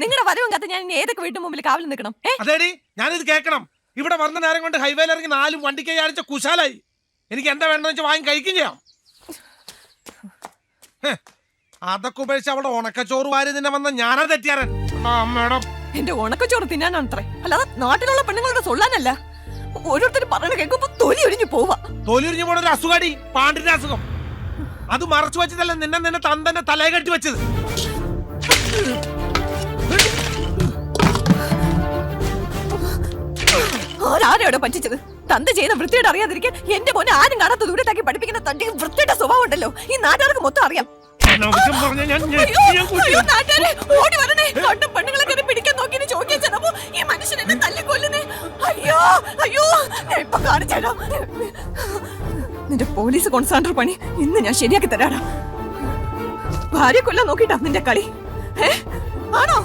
നിങ്ങളുടെ വരവും കത്ത് ഞാൻ ഇനി ഏതൊക്കെ വീട്ടു മുമ്പിൽ കാവൽ നിൽക്കണം? അതേടി ഞാനിത് കേൾക്കണം. ഇവിടെ വന്ന നേരം കൊണ്ട് ഹൈവേയിൽ ഇറങ്ങി 4 വണ്ടിക്ക് അടിച്ച കുശാലായി. എനിക്ക് എന്താ വേണ്ടെന്ന് വെച്ചാൽ വാങ്ങി കഴിക്കുകയും ചെയ്യാം. അതൊക്കെ ഉപേക്ഷിച്ച് അവിടെ ഉണക്കച്ചോറ് വാരി നിന്നെ വന്ന ഞാനാ തെറ്റിയാരൻ. അമ്മേടം എന്റെ ഉണക്കച്ചോറ് തിന്നാനാണത്രേ, അല്ലാതെ നാട്ടിലുള്ള പെണ്ണുങ്ങളുടെ സൊല്ലാനല്ല. ഓരോരുത്തർ പറയണ കേൾക്കുമ്പോ തൊലി ഒരിഞ്ഞു പോവാ. തൊലി ഉരിഞ്ഞു പോണ ഒരു അസുഖാടി, പാണ്ടിന്റെ അസുഖം. അത് മറച്ചു വെച്ചതല്ല, നിന്നെ തന്തന്റെ തലയെ കെട്ടി വെച്ചത്. ആരാരോടെ പറ്റിച്ചത്? തന്ത ചെയ്ത വൃത്തിയോട് അറിയാതിരിക്കാൻ എന്റെ മോനെ ആരും കാണാത്ത ദൂരത്താക്കി പഠിപ്പിക്കുന്ന തന്റെ വൃത്തിയുടെ സ്വഭാവം ഉണ്ടല്ലോ ഈ നാട്ടുകാർക്ക് മൊത്തം അറിയാം. ഓടി വരണേ, കണ്ടും പെണ്ണുങ്ങളെ പിടിക്കാൻ നോക്കി ചോദിക്കാൻ ചെന്നപ്പോ ഈ മനുഷ്യൻ എന്നെ തല്ലിക്കൊല്ലുന്നേ. അയ്യോ അയ്യോ, ഇപ്പൊ കാണിച്ചേടാ നിന്റെ പോലീസ് കോൺസാൻഡർ പണി. ഇന്ന് ഞാൻ ശരിയാക്കി തരാടാ. ഭാര്യ കൊല്ലാൻ നോക്കിട്ടാ നിന്റെ കളി? ആണോ?